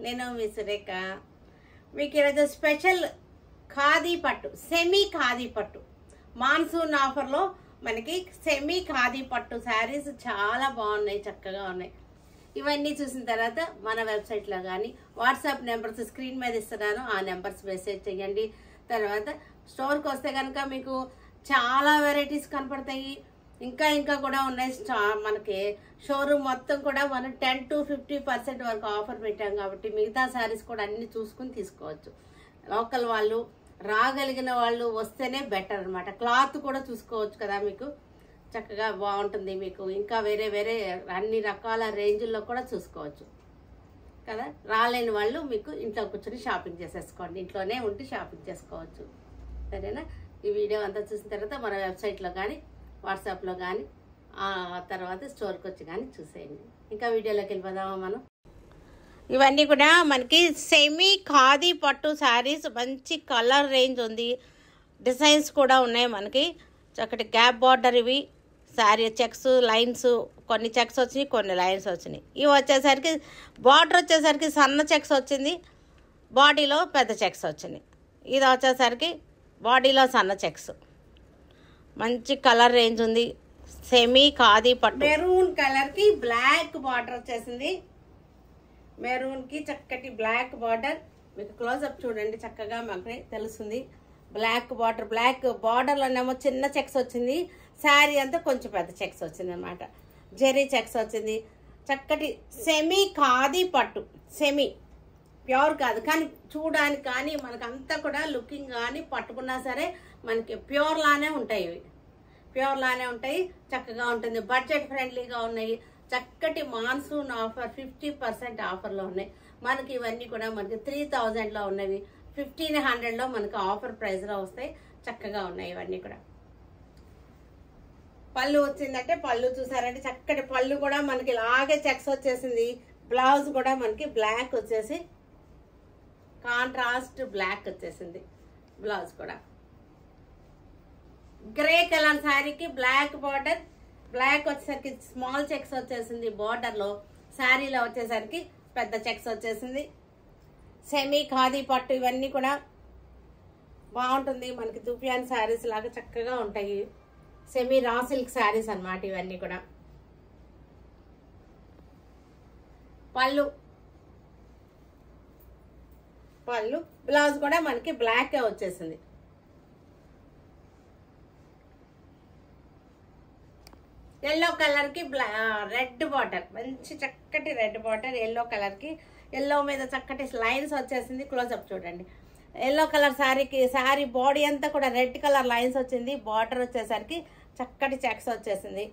నేను మీ సురేఖ. మీకు ఈరోజు స్పెషల్ ఖాదీ పట్టు, సెమీ ఖాదీ పట్టు మాన్సూన్ ఆఫర్లో మనకి సెమీ ఖాదీ పట్టు శారీస్ చాలా బాగున్నాయి, చక్కగా ఉన్నాయి. ఇవన్నీ చూసిన తర్వాత మన వెబ్సైట్లో కానీ వాట్సాప్ నెంబర్స్ స్క్రీన్ మీద ఇస్తున్నాను, ఆ నెంబర్స్ మెసేజ్ చేయండి. తర్వాత స్టోర్కి వస్తే కనుక మీకు చాలా వెరైటీస్ కనపడతాయి, ఇంకా కూడా ఉన్నాయి. మనకి షోరూమ్ మొత్తం కూడా మనం 10 to 50% వరకు ఆఫర్ పెట్టాం కాబట్టి మిగతా శారీస్ కూడా అన్ని చూసుకుని తీసుకోవచ్చు. లోకల్ వాళ్ళు రాగలిగిన వాళ్ళు వస్తేనే బెటర్ అనమాట. క్లాత్ కూడా చూసుకోవచ్చు కదా, మీకు చక్కగా బాగుంటుంది. మీకు ఇంకా వేరే అన్ని రకాల రేంజ్ల్లో కూడా చూసుకోవచ్చు కదా. రాలేని వాళ్ళు మీకు ఇంట్లో కూర్చొని షాపింగ్ చేసేసుకోండి, ఇంట్లోనే ఉండి షాపింగ్ చేసుకోవచ్చు. సరేనా? ఈ వీడియో అంతా చూసిన తర్వాత మన వెబ్సైట్లో కానీ వాట్సాప్లో కానీ ఆ తర్వాత స్టోర్కి వచ్చి కానీ చూసేయండి. ఇంకా వీడియోలోకి వెళ్ళిపోదామా మనం. ఇవన్నీ కూడా మనకి సెమీ ఖాదీ పట్టు శారీస్, మంచి కలర్ రేంజ్ ఉంది, డిజైన్స్ కూడా ఉన్నాయి. మనకి చక్కటి గ్యాప్ బార్డర్ ఇవి శారీ చెక్స్ లైన్స్, కొన్ని చెక్స్ వచ్చినాయి, కొన్ని లైన్స్ వచ్చినాయి. ఇవి వచ్చేసరికి బార్డర్ వచ్చేసరికి సన్న చెక్స్ వచ్చింది, బాడీలో పెద్ద చెక్స్ వచ్చినాయి. ఇది వచ్చేసరికి బాడీలో సన్న చెక్స్, మంచి కలర్ రేంజ్ ఉంది. సెమీ ఖాదీ పట్టు మెరూన్ కలర్కి బ్లాక్ బార్డర్ వచ్చేసింది. మెరూన్కి చక్కటి బ్లాక్ బార్డర్, మీకు క్లోజప్ చూడండి చక్కగా మనకి తెలుస్తుంది. బ్లాక్ బార్డర్లోనేమో చిన్న చెక్స్ వచ్చింది, శారీ అంతా కొంచెం పెద్ద చెక్స్ వచ్చింది అనమాట. జెరీ చెక్స్ వచ్చింది. చక్కటి సెమీ ఖాదీ పట్టు, సెమీ ప్యూర్ కాదు కానీ చూడడానికి కానీ మనకంతా కూడా లుకింగ్ కానీ పట్టుకున్నా సరే మనకి ప్యూర్ లానే ఉంటాయి. ఇవి ప్యూర్ లానే ఉంటాయి, చక్కగా ఉంటుంది. బడ్జెట్ ఫ్రెండ్లీగా ఉన్నాయి. చక్కటి మాన్సూన్ ఆఫర్ 50% ఆఫర్లో ఉన్నాయి మనకి. ఇవన్నీ కూడా మనకి 3000లో ఉన్నవి 1500లో మనకి ఆఫర్ ప్రైస్లో వస్తాయి. చక్కగా ఉన్నాయి ఇవన్నీ కూడా. పళ్ళు వచ్చిందంటే పళ్ళు చూసారంటే చక్కటి పళ్ళు కూడా మనకి ఇలాగే చెక్స్ వచ్చేసింది. బ్లౌజ్ కూడా మనకి బ్లాక్ వచ్చేసి కాంట్రాస్ట్ బ్లాక్ వచ్చేసింది. బ్లౌజ్ కూడా గ్రే కలర్ శారీకి బ్లాక్ బార్డర్, బ్లాక్ వచ్చేసరికి స్మాల్ చెక్స్ వచ్చేసింది బార్డర్లో. శారీలో వచ్చేసరికి పెద్ద చెక్స్ వచ్చేసింది. సెమీ ఖాదీ పట్టు ఇవన్నీ కూడా బాగుంటుంది మనకి. దుపియాన్ శారీస్ లాగా చక్కగా ఉంటాయి. సెమీ రా సిల్క్ శారీస్ అన్నమాట ఇవన్నీ కూడా. పళ్ళు బ్లౌజ్ కూడా మనకి బ్లాక్ వచ్చేసింది. ఎల్లో కలర్కి రెడ్ బార్డర్, మంచి చక్కటి రెడ్ బార్డర్ ఎల్లో కలర్కి. ఎల్లో మీద చక్కటి లైన్స్ వచ్చేసింది. క్లోజప్ చూడండి. ఎల్లో కలర్ శారీకి శారీ బాడీ అంతా కూడా రెడ్ కలర్ లైన్స్ వచ్చింది. బార్డర్ వచ్చేసరికి చక్కటి చెక్స్ వచ్చేసింది.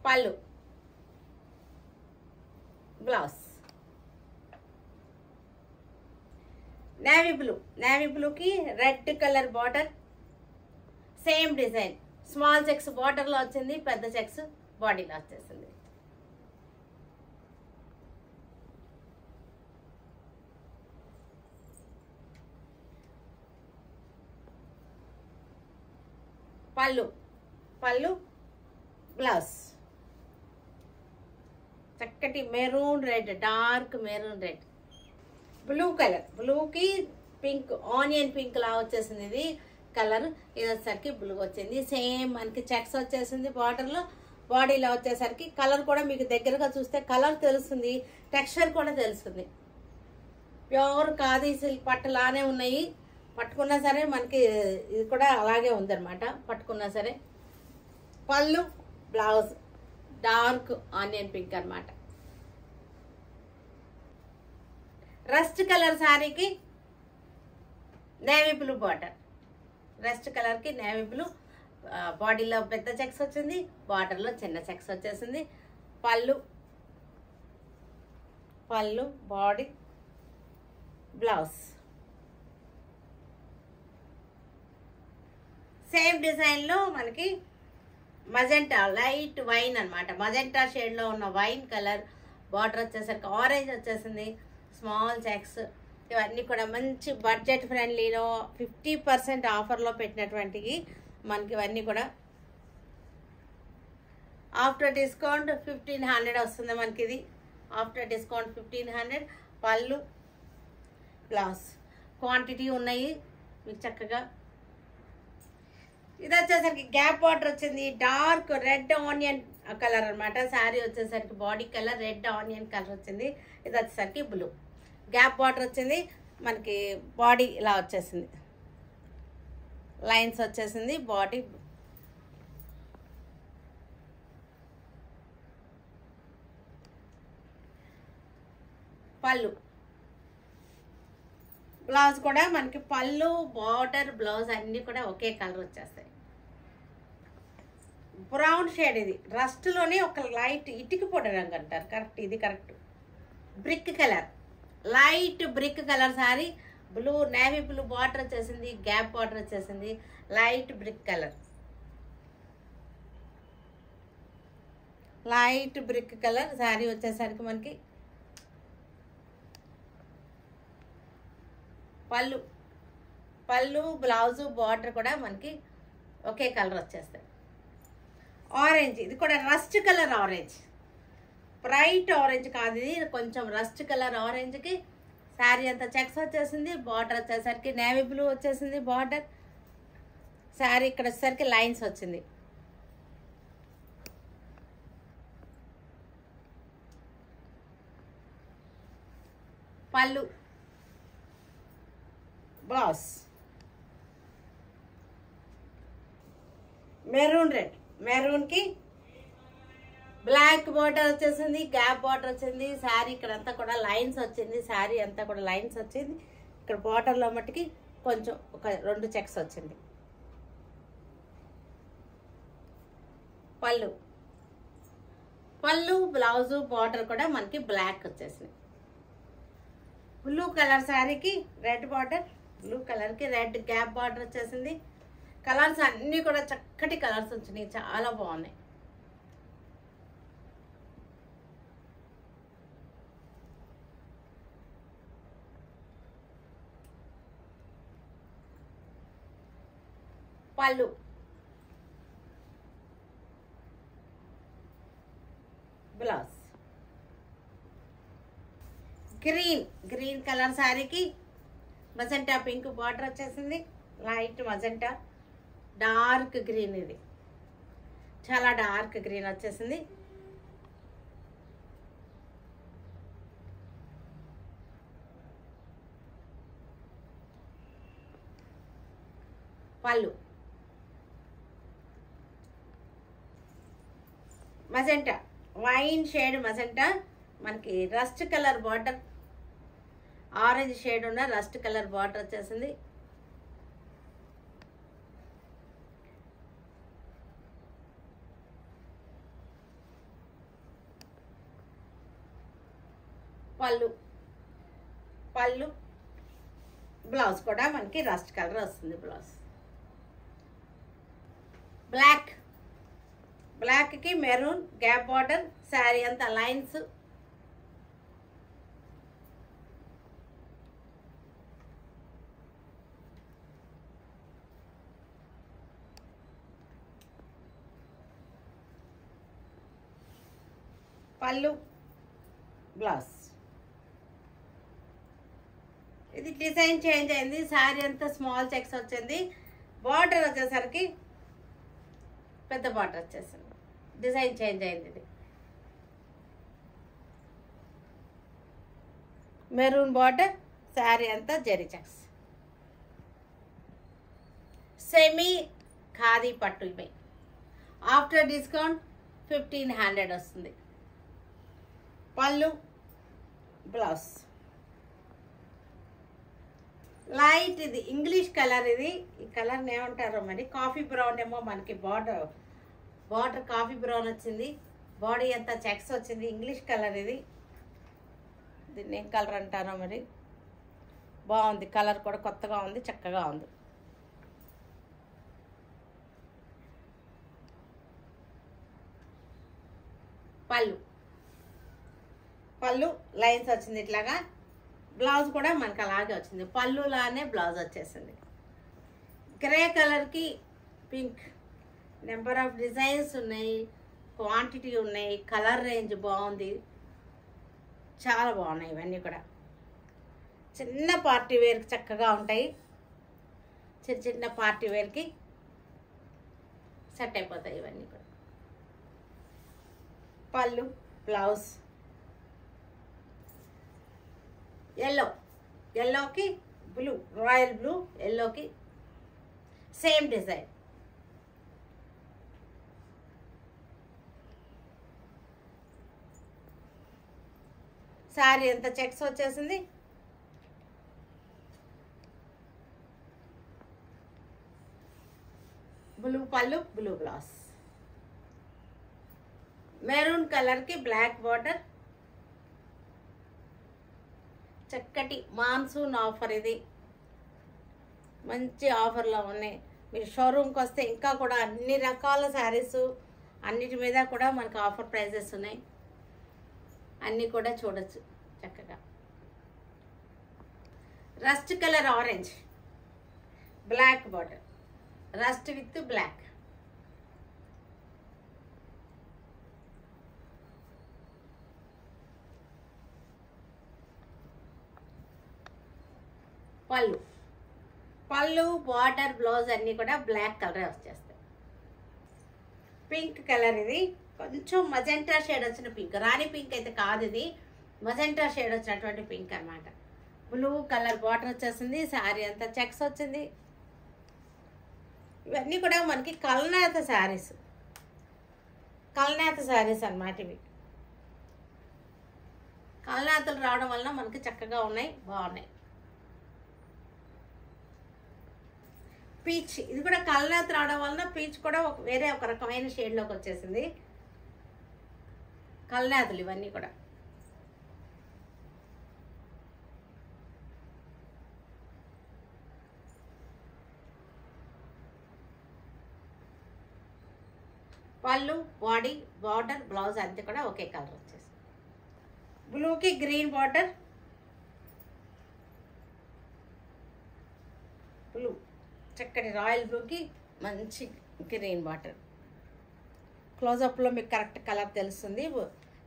పళ్ళు బ్లౌజ్ నేవీ బ్లూకి red colour border, same design. Small checks బార్డర్లో వచ్చింది, పెద్ద చెక్స్ బాడీలో వచ్చేసింది. పళ్ళు బ్లౌజ్ చక్కటి maroon red, dark maroon red. Blue colour, బ్లూకి పింక్, ఆనియన్ పింక్ లా వచ్చేసింది ఇది కలర్. ఇది వచ్చేసరికి బ్లూ వచ్చింది. సేమ్ మనకి చెక్స్ వచ్చేసింది బార్డర్లో. బాడీలో వచ్చేసరికి కలర్ కూడా మీకు దగ్గరగా చూస్తే కలర్ తెలుస్తుంది, టెక్స్చర్ కూడా తెలుస్తుంది. ప్యూర్ ఖాదీ సిల్క్ పట్టులానే ఉన్నాయి. పట్టుకున్నా సరే మనకి ఇది కూడా అలాగే ఉందన్నమాట. పట్టుకున్నా సరే పళ్ళు బ్లౌజ్ డార్క్ ఆనియన్ పింక్ అన్నమాట. రస్ట్ కలర్ శారీకి నేవీ బ్లూ బార్డర్, రస్ట్ కలర్కి నేవీ బ్లూ. బాడీలో పెద్ద చెక్స్ వచ్చింది, బార్డర్లో చిన్న చెక్స్ వచ్చేసింది. పళ్ళు బాడీ బ్లౌజ్ సేమ్ డిజైన్లో మనకి మజెంటా లైట్ వైన్ అన్నమాట. మజెంటా షేడ్లో ఉన్న వైన్ కలర్. బార్డర్ వచ్చేసరికి ఆరెంజ్ వచ్చేసింది. స్మాల్ చెక్స్ ఇవన్నీ కూడా మంచి బడ్జెట్ ఫ్రెండ్లీలో 50% ఆఫర్లో పెట్టినటువంటివి మనకి. ఇవన్నీ కూడా ఆఫ్టర్ డిస్కౌంట్ 1500 వస్తుంది మనకి ఇది. After discount 1500. పళ్ళు బ్లౌజ్ క్వాంటిటీ ఉన్నాయి మీకు చక్కగా. ఇది వచ్చేసరికి గ్యాప్ బార్డర్ వచ్చింది. డార్క్ రెడ్ ఆనియన్ కలర్ అనమాట. శారీ వచ్చేసరికి body colour red onion colour వచ్చింది. ఇది వచ్చేసరికి బ్లూ. గ్యాప్ బార్డర్ వచ్చింది మనకి. బాడీ ఇలా వచ్చేసింది, లైన్స్ వచ్చేసింది బాడీ. పళ్ళు బ్లౌజ్ కూడా మనకి పళ్ళు బార్డర్ బ్లౌజ్ అన్నీ కూడా ఒకే కలర్ వచ్చేస్తాయి. బ్రౌన్ షేడ్ ఇది. రస్ట్లోనే ఒక లైట్ ఇటుక పొడి రంగు అంటారు. కరెక్ట్, ఇది correct. Brick colour, light brick colour sorry. Blue navy blue border వచ్చేసింది, గ్యాప్ బార్డర్ వచ్చేసింది. Light brick colour, light brick colour sorry వచ్చేసరికి మనకి. పళ్ళు బ్లౌజు బార్డర్ కూడా మనకి ఒకే కలర్ వచ్చేస్తాయి. ఆరెంజ్, ఇది కూడా rust colour orange. Bright orange కాదు ఇది, కొంచెం రస్ట్ కలర్ ఆరెంజ్కి శారీ అంతా చెక్స్ వచ్చేసింది. బార్డర్ వచ్చేసరికి నేవీ బ్లూ వచ్చేసింది బార్డర్. శారీ ఇక్కడ వచ్చేసరికి లైన్స్ వచ్చింది. పళ్ళు బ్లౌజ్ మెరూన్ రెడ్, మెరూన్కి బ్లాక్ బార్డర్ వచ్చేసింది, గ్యాప్ బార్డర్ వచ్చింది. శారీ ఇక్కడంతా కూడా లైన్స్ వచ్చింది. శారీ అంతా కూడా లైన్స్ వచ్చింది. ఇక్కడ బార్డర్లో మట్టుకి కొంచెం ఒక 2 చెక్స్ వచ్చింది. పళ్ళు బ్లౌజు బార్డర్ కూడా మనకి బ్లాక్ వచ్చేసింది. బ్లూ కలర్ శారీకి రెడ్ బార్డర్, బ్లూ కలర్కి రెడ్ గ్యాప్ బార్డర్ వచ్చేసింది. కలర్స్ అన్నీ కూడా చక్కటి కలర్స్ వచ్చినాయి, చాలా బాగున్నాయి. పళ్ళు బ్లౌజ్ గ్రీన్ కలర్ శారీకి మజెంటా పింక్ బార్డర్ వచ్చేసింది. లైట్ మజెంటా, డార్క్ గ్రీన్, ఇది చాలా డార్క్ గ్రీన్ వచ్చేసింది. Pallu magenta, wine shade magenta, మనకి rust colour border, orange shade ఉన్న రస్ట్ కలర్ బార్డర్ వచ్చేసింది. పళ్ళు బ్లౌజ్ కూడా మనకి రస్ట్ కలర్ వస్తుంది. బ్లౌజ్ బ్లాక్కి మెరూన్ గ్యాప్ బార్డర్. శారీ అంతా లైన్స్. పళ్ళు బ్లౌజ్. ఇది డిజైన్ చేంజ్ అయింది. శారీ అంతా స్మాల్ చెక్స్ వచ్చింది. బార్డర్ వచ్చేసరికి పెద్ద బార్డర్ వచ్చేసింది. డిజైన్ చేంజ్ అయింది. ఇది మెరూన్ బార్డర్, శారీ అంతా జరీ చెక్స్. సెమీ ఖాదీ పట్టు ఇవి. ఆఫ్టర్ డిస్కౌంట్ 1500 వస్తుంది. పళ్ళు బ్లౌజ్ లైట్, ఇది ఇంగ్లీష్ కలర్. ఇది ఈ కలర్ని ఏమంటారో మరి, కాఫీ బ్రౌన్ ఏమో మనకి. బార్డర్ కాఫీ బ్రౌన్ వచ్చింది. బాడీ అంతా చెక్స్ వచ్చింది. ఇంగ్లీష్ కలర్ ఇది. దీన్ని ఏం కలర్ అంటారో మరి. బాగుంది కలర్ కూడా, కొత్తగా ఉంది, చక్కగా ఉంది. పళ్ళు లైన్స్ వచ్చింది ఇట్లాగా. బ్లౌజ్ కూడా మనకు అలాగే వచ్చింది. పళ్ళులానే బ్లౌజ్ వచ్చేసింది. గ్రే కలర్కి పింక్. నెంబర్ ఆఫ్ డిజైన్స్ ఉన్నాయి. క్వాంటిటీ ఉన్నాయి, కలర్ రేంజ్ బాగుంది, చాలా బాగున్నాయి ఇవన్నీ కూడా. చిన్న పార్టీ వేర్కి చక్కగా ఉంటాయి, చిన్న చిన్న పార్టీ వేర్కి సెట్ అయిపోతాయి ఇవన్నీ కూడా. పళ్ళు, బ్లౌజ్ ఎల్లోకి బ్లూ, రాయల్ బ్లూ ఎల్లోకి సేమ్ డిజైన్. శారీ ఎంత చెక్స్ వచ్చేసింది. బ్లూ పళ్ళు, బ్లూ బ్లౌజ్, మెరూన్ కలర్కి బ్లాక్ బార్డర్. చక్కటి మాన్సూన్ ఆఫర్ ఇది, మంచి ఆఫర్లో ఉన్నాయి. మీరు షోరూమ్కి వస్తే ఇంకా కూడా అన్ని రకాల శారీస్ అన్నిటి మీద కూడా మనకు ఆఫర్ ప్రైజెస్ ఉన్నాయి, అన్నీ కూడా చూడొచ్చు చక్కగా. Rust colour orange, black border, rust with black. పళ్ళు బార్డర్ బ్లౌజ్ అన్నీ కూడా బ్లాక్ కలరే వచ్చేస్తాయి. పింక్ కలర్, ఇది కొంచెం మజెంటా షేడ్ వచ్చిన పింక్, రాణి పింక్ అయితే కాదు, ఇది మజెంటా షేడ్ వచ్చినటువంటి పింక్ అన్నమాట. బ్లూ కలర్ బార్డర్ వచ్చేసింది, శారీ అంతా చెక్స్ వచ్చింది. ఇవన్నీ కూడా మనకి కల్నేత శారీస్ అన్నమాట. ఇవి కల్నేతలు రావడం వలన మనకి చక్కగా ఉన్నాయి, బాగున్నాయి. పీచ్, ఇది కూడా కల్నేత రావడం వలన పీచ్ కూడా వేరే ఒక రకమైన షేడ్లోకి వచ్చేసింది. కల్నేతలు ఇవన్నీ కూడా. పళ్ళు, బాడీ, బార్డర్, బ్లౌజ్ అంతే కూడా ఒకే కలర్ వచ్చేసి. బ్లూకి గ్రీన్ బార్డర్, బ్లూ చక్కటి రాయల్ బ్లూకి మంచి గ్రీన్ బార్డర్. క్లోజప్లో మీకు కరెక్ట్ కలర్ తెలుస్తుంది,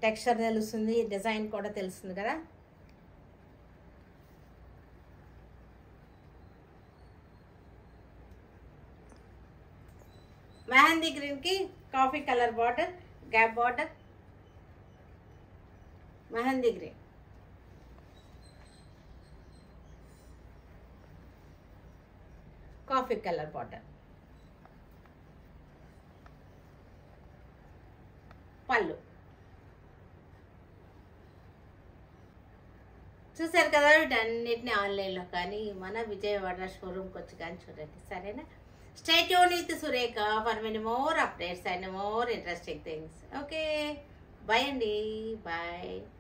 టెక్స్చర్ తెలుస్తుంది, డిజైన్ కూడా తెలుస్తుంది కదా. మెహందీ గ్రీన్కి coffee colour border, gap border, mehndi green. Coffee colour border. పళ్ళు చూసారు కదా. వీటన్నిటిని ఆన్లైన్లో కానీ మన విజయవాడ షోరూమ్కి వచ్చి కానీ చూడండి, సరేనా. Stay tuned with Surekha for many more updates and more interesting things. Okay. Bye, Andy. Bye.